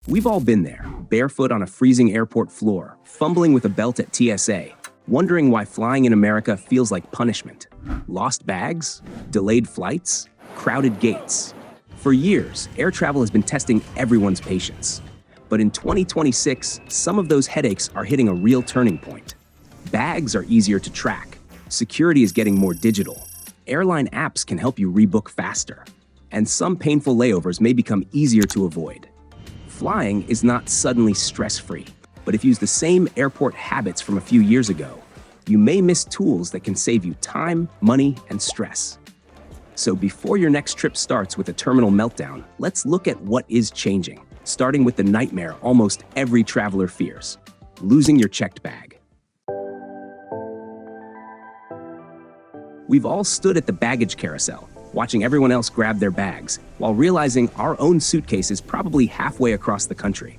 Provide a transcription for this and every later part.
We've all been there, barefoot on a freezing airport floor, fumbling with a belt at TSA, wondering why flying in America feels like punishment. Lost bags? Delayed flights? Crowded gates? For years, air travel has been testing everyone's patience. But in 2026, some of those headaches are hitting a real turning point. Bags are easier to track. Security is getting more digital. Airline apps can help you rebook faster. And some painful layovers may become easier to avoid. Flying is not suddenly stress-free, but if you use the same airport habits from a few years ago, you may miss tools that can save you time, money, and stress. So before your next trip starts with a terminal meltdown, let's look at what is changing, starting with the nightmare almost every traveler fears: losing your checked bag. We've all stood at the baggage carousel, watching everyone else grab their bags, while realizing our own suitcase is probably halfway across the country.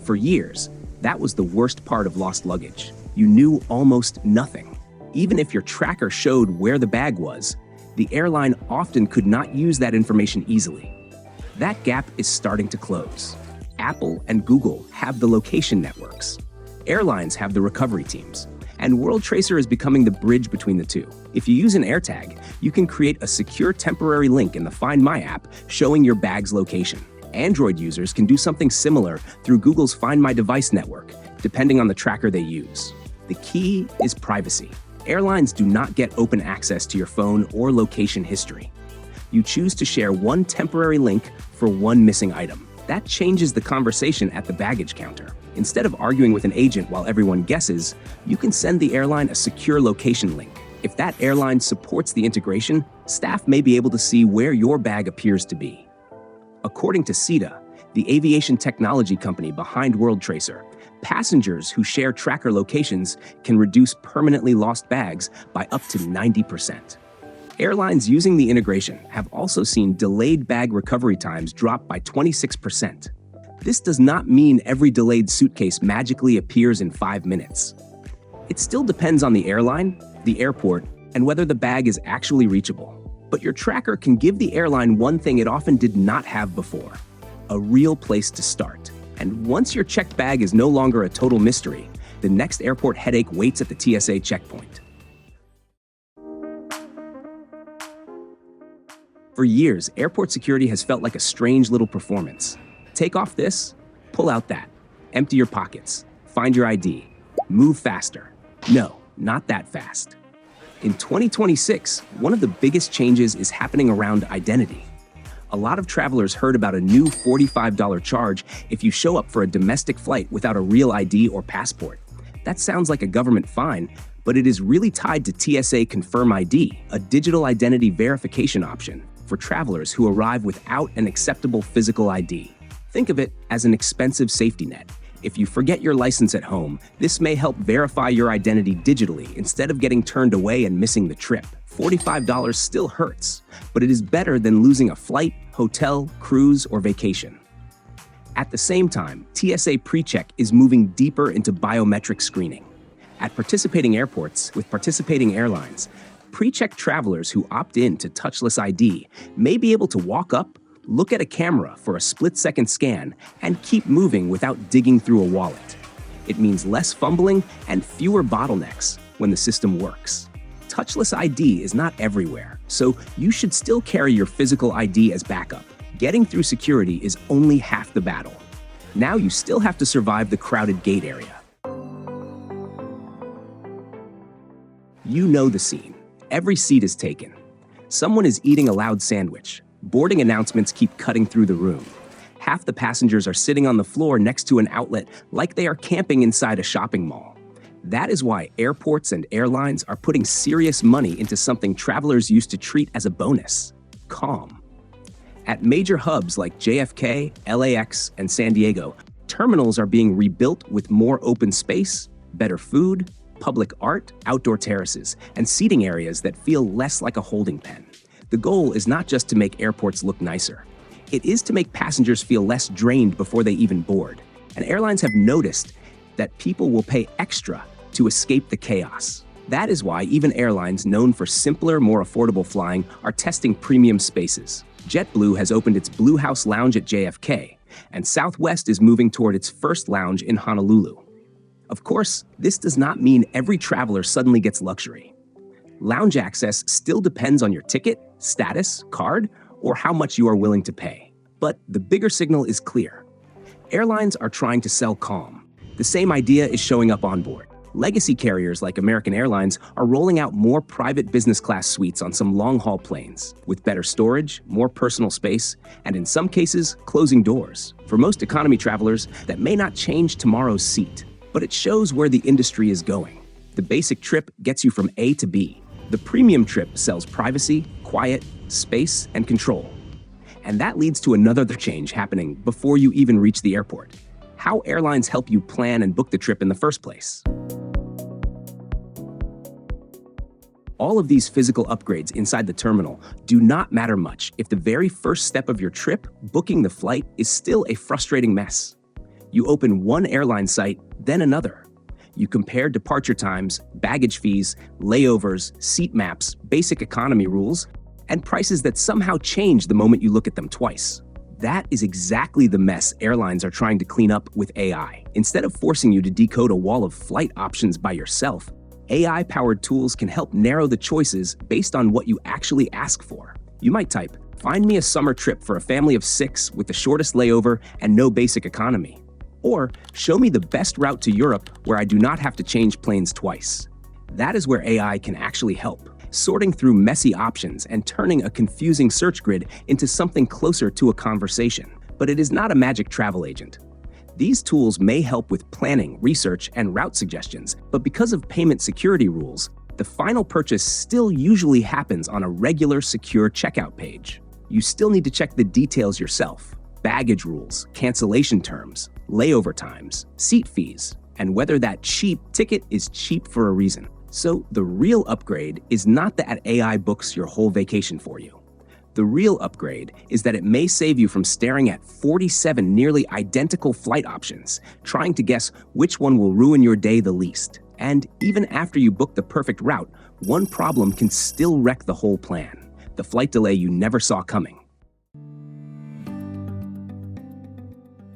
For years, that was the worst part of lost luggage. You knew almost nothing. Even if your tracker showed where the bag was, the airline often could not use that information easily. That gap is starting to close. Apple and Google have the location networks. Airlines have the recovery teams. And WorldTracer is becoming the bridge between the two. If you use an AirTag, you can create a secure temporary link in the Find My app showing your bag's location. Android users can do something similar through Google's Find My Device network, depending on the tracker they use. The key is privacy. Airlines do not get open access to your phone or location history. You choose to share one temporary link for one missing item. That changes the conversation at the baggage counter. Instead of arguing with an agent while everyone guesses, you can send the airline a secure location link. If that airline supports the integration, staff may be able to see where your bag appears to be. According to CETA, the aviation technology company behind WorldTracer, passengers who share tracker locations can reduce permanently lost bags by up to 90%. Airlines using the integration have also seen delayed bag recovery times drop by 26%. This does not mean every delayed suitcase magically appears in 5 minutes. It still depends on the airline, the airport, and whether the bag is actually reachable. But your tracker can give the airline one thing it often did not have before: a real place to start. And once your checked bag is no longer a total mystery, the next airport headache waits at the TSA checkpoint. For years, airport security has felt like a strange little performance. Take off this, pull out that. Empty your pockets, find your ID, move faster. No, not that fast. In 2026, one of the biggest changes is happening around identity. A lot of travelers heard about a new $45 charge if you show up for a domestic flight without a real ID or passport. That sounds like a government fine, but it is really tied to TSA ConfirmID, a digital identity verification option for travelers who arrive without an acceptable physical ID. Think of it as an expensive safety net. If you forget your license at home, this may help verify your identity digitally instead of getting turned away and missing the trip. $45 still hurts, but it is better than losing a flight, hotel, cruise, or vacation. At the same time, TSA PreCheck is moving deeper into biometric screening. At participating airports with participating airlines, PreCheck travelers who opt in to Touchless ID may be able to walk up, look at a camera for a split-second scan, and keep moving without digging through a wallet. It means less fumbling and fewer bottlenecks when the system works. Touchless ID is not everywhere, so you should still carry your physical ID as backup. Getting through security is only half the battle. Now you still have to survive the crowded gate area. You know the scene. Every seat is taken. Someone is eating a loud sandwich. Boarding announcements keep cutting through the room. Half the passengers are sitting on the floor next to an outlet like they are camping inside a shopping mall. That is why airports and airlines are putting serious money into something travelers used to treat as a bonus: calm. At major hubs like JFK, LAX, and San Diego, terminals are being rebuilt with more open space, better food, public art, outdoor terraces, and seating areas that feel less like a holding pen. The goal is not just to make airports look nicer. It is to make passengers feel less drained before they even board. And airlines have noticed that people will pay extra to escape the chaos. That is why even airlines known for simpler, more affordable flying are testing premium spaces. JetBlue has opened its Blue House Lounge at JFK, and Southwest is moving toward its first lounge in Honolulu. Of course, this does not mean every traveler suddenly gets luxury. Lounge access still depends on your ticket, status, card, or how much you are willing to pay. But the bigger signal is clear. Airlines are trying to sell calm. The same idea is showing up on board. Legacy carriers like American Airlines are rolling out more private business class suites on some long-haul planes, with better storage, more personal space, and in some cases, closing doors. For most economy travelers, that may not change tomorrow's seat, but it shows where the industry is going. The basic trip gets you from A to B. The premium trip sells privacy, quiet, space, and control. And that leads to another change happening before you even reach the airport: how airlines help you plan and book the trip in the first place. All of these physical upgrades inside the terminal do not matter much if the very first step of your trip, booking the flight, is still a frustrating mess. You open one airline site, then another. You compare departure times, baggage fees, layovers, seat maps, basic economy rules, and prices that somehow change the moment you look at them twice. That is exactly the mess airlines are trying to clean up with AI. Instead of forcing you to decode a wall of flight options by yourself, AI-powered tools can help narrow the choices based on what you actually ask for. You might type, "Find me a summer trip for a family of 6 with the shortest layover and no basic economy." Or, "Show me the best route to Europe where I do not have to change planes twice." That is where AI can actually help, sorting through messy options and turning a confusing search grid into something closer to a conversation. But it is not a magic travel agent. These tools may help with planning, research, and route suggestions, but because of payment security rules, the final purchase still usually happens on a regular, secure checkout page. You still need to check the details yourself: baggage rules, cancellation terms, layover times, seat fees, and whether that cheap ticket is cheap for a reason. So the real upgrade is not that AI books your whole vacation for you. The real upgrade is that it may save you from staring at 47 nearly identical flight options, trying to guess which one will ruin your day the least. And even after you book the perfect route, one problem can still wreck the whole plan: the flight delay you never saw coming.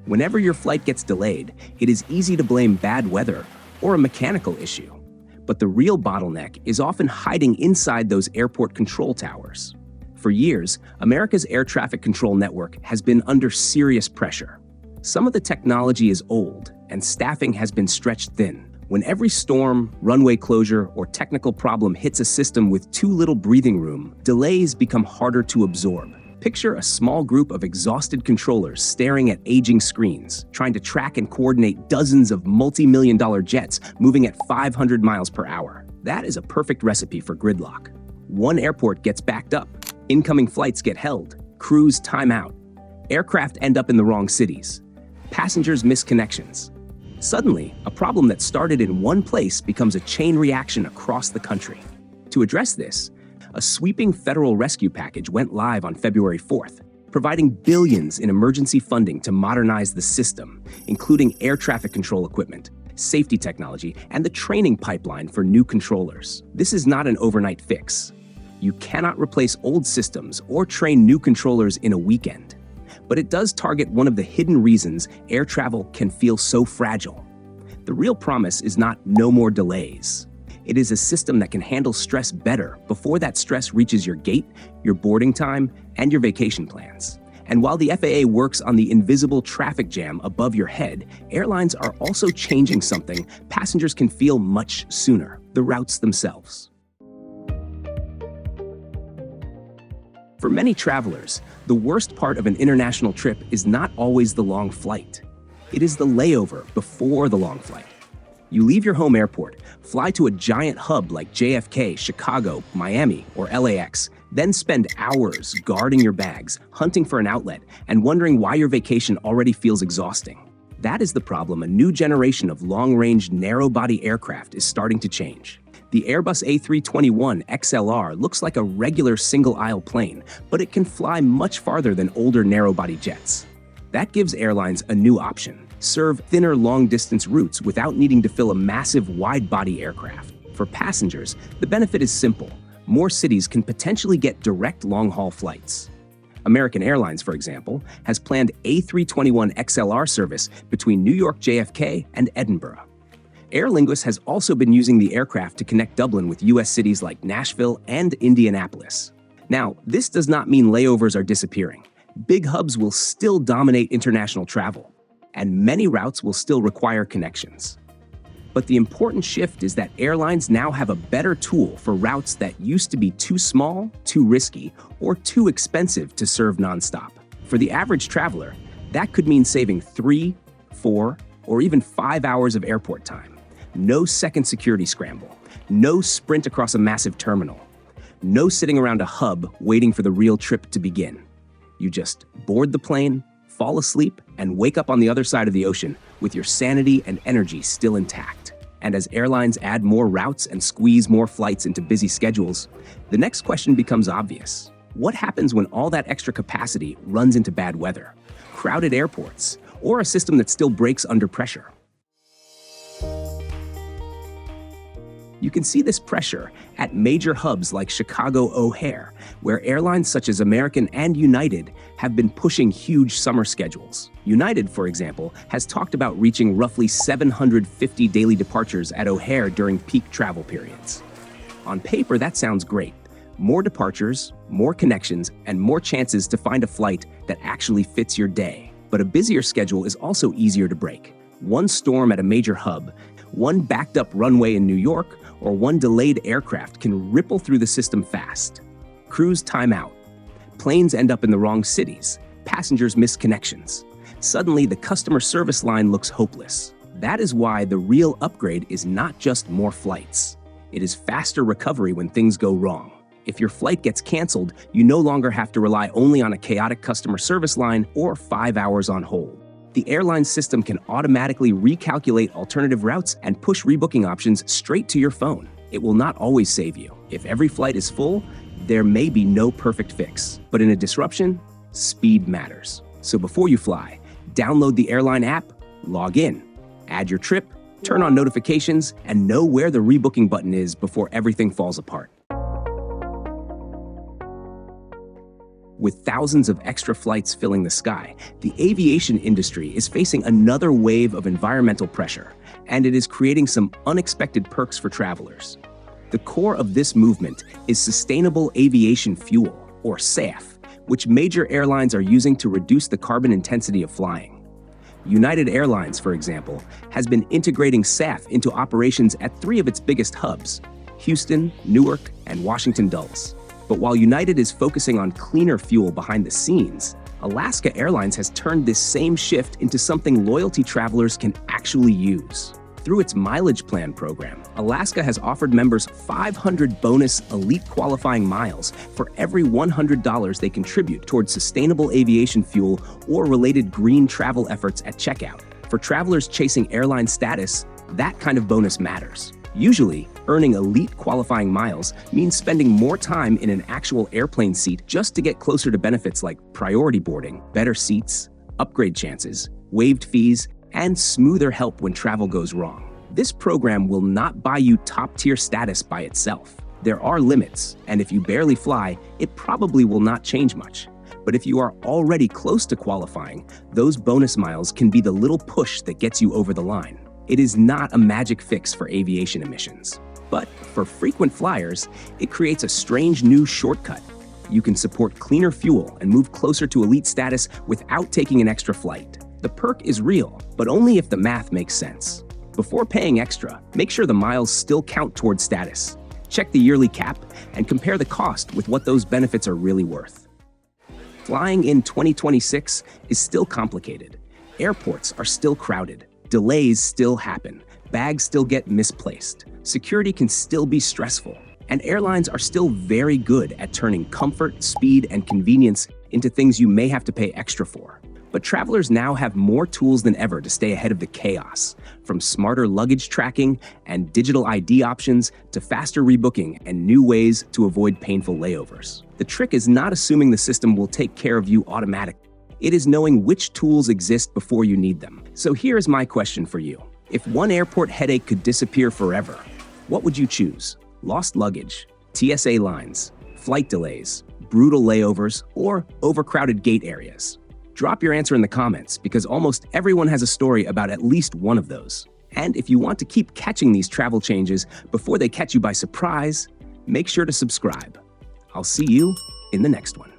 Whenever your flight gets delayed, it is easy to blame bad weather or a mechanical issue. But the real bottleneck is often hiding inside those airport control towers. For years, America's air traffic control network has been under serious pressure. Some of the technology is old, and staffing has been stretched thin. When every storm, runway closure, or technical problem hits a system with too little breathing room, delays become harder to absorb. Picture a small group of exhausted controllers staring at aging screens, trying to track and coordinate dozens of multi-million-dollar jets moving at 500 miles per hour. That is a perfect recipe for gridlock. One airport gets backed up. Incoming flights get held, crews time out, aircraft end up in the wrong cities, passengers miss connections. Suddenly, a problem that started in one place becomes a chain reaction across the country. To address this, a sweeping federal rescue package went live on February 4th, providing billions in emergency funding to modernize the system, including air traffic control equipment, safety technology, and the training pipeline for new controllers. This is not an overnight fix. You cannot replace old systems or train new controllers in a weekend. But it does target one of the hidden reasons air travel can feel so fragile. The real promise is not no more delays. It is a system that can handle stress better before that stress reaches your gate, your boarding time, and your vacation plans. And while the FAA works on the invisible traffic jam above your head, airlines are also changing something passengers can feel much sooner: the routes themselves. For many travelers, the worst part of an international trip is not always the long flight. It is the layover before the long flight. You leave your home airport, fly to a giant hub like JFK, Chicago, Miami, or LAX, then spend hours guarding your bags, hunting for an outlet, and wondering why your vacation already feels exhausting. That is the problem a new generation of long-range, narrow-body aircraft is starting to change. The Airbus A321XLR looks like a regular single-aisle plane, but it can fly much farther than older narrow-body jets. That gives airlines a new option: serve thinner long-distance routes without needing to fill a massive wide-body aircraft. For passengers, the benefit is simple: more cities can potentially get direct long-haul flights. American Airlines, for example, has planned A321XLR service between New York JFK and Edinburgh. Aer Lingus has also been using the aircraft to connect Dublin with U.S. cities like Nashville and Indianapolis. Now, this does not mean layovers are disappearing. Big hubs will still dominate international travel, and many routes will still require connections. But the important shift is that airlines now have a better tool for routes that used to be too small, too risky, or too expensive to serve nonstop. For the average traveler, that could mean saving 3, 4, or even 5 hours of airport time. No second security scramble. No sprint across a massive terminal. No sitting around a hub waiting for the real trip to begin. You just board the plane, fall asleep, and wake up on the other side of the ocean with your sanity and energy still intact. And as airlines add more routes and squeeze more flights into busy schedules, the next question becomes obvious. What happens when all that extra capacity runs into bad weather, crowded airports, or a system that still breaks under pressure? You can see this pressure at major hubs like Chicago O'Hare, where airlines such as American and United have been pushing huge summer schedules. United, for example, has talked about reaching roughly 750 daily departures at O'Hare during peak travel periods. On paper, that sounds great. More departures, more connections, and more chances to find a flight that actually fits your day. But a busier schedule is also easier to break. One storm at a major hub, one backed up runway in New York, or one delayed aircraft can ripple through the system fast. Crews time out. Planes end up in the wrong cities. Passengers miss connections. Suddenly, the customer service line looks hopeless. That is why the real upgrade is not just more flights. It is faster recovery when things go wrong. If your flight gets canceled, you no longer have to rely only on a chaotic customer service line or 5 hours on hold. The airline system can automatically recalculate alternative routes and push rebooking options straight to your phone. It will not always save you. If every flight is full, there may be no perfect fix. But in a disruption, speed matters. So before you fly, download the airline app, log in, add your trip, turn on notifications, and know where the rebooking button is before everything falls apart. With thousands of extra flights filling the sky, the aviation industry is facing another wave of environmental pressure, and it is creating some unexpected perks for travelers. The core of this movement is sustainable aviation fuel, or SAF, which major airlines are using to reduce the carbon intensity of flying. United Airlines, for example, has been integrating SAF into operations at 3 of its biggest hubs: Houston, Newark, and Washington Dulles. But while United is focusing on cleaner fuel behind the scenes, Alaska Airlines has turned this same shift into something loyalty travelers can actually use. Through its mileage plan program, Alaska has offered members 500 bonus elite qualifying miles for every $100 they contribute towards sustainable aviation fuel or related green travel efforts at checkout. For travelers chasing airline status, that kind of bonus matters. Usually, earning elite qualifying miles means spending more time in an actual airplane seat just to get closer to benefits like priority boarding, better seats, upgrade chances, waived fees, and smoother help when travel goes wrong. This program will not buy you top-tier status by itself. There are limits, and if you barely fly, it probably will not change much. But if you are already close to qualifying, those bonus miles can be the little push that gets you over the line. It is not a magic fix for aviation emissions. But for frequent flyers, it creates a strange new shortcut. You can support cleaner fuel and move closer to elite status without taking an extra flight. The perk is real, but only if the math makes sense. Before paying extra, make sure the miles still count towards status. Check the yearly cap and compare the cost with what those benefits are really worth. Flying in 2026 is still complicated. Airports are still crowded. Delays still happen. Bags still get misplaced. Security can still be stressful. And airlines are still very good at turning comfort, speed, and convenience into things you may have to pay extra for. But travelers now have more tools than ever to stay ahead of the chaos, from smarter luggage tracking and digital ID options to faster rebooking and new ways to avoid painful layovers. The trick is not assuming the system will take care of you automatically. It is knowing which tools exist before you need them. So here is my question for you. If one airport headache could disappear forever, what would you choose? Lost luggage, TSA lines, flight delays, brutal layovers, or overcrowded gate areas? Drop your answer in the comments because almost everyone has a story about at least one of those. And if you want to keep catching these travel changes before they catch you by surprise, make sure to subscribe. I'll see you in the next one.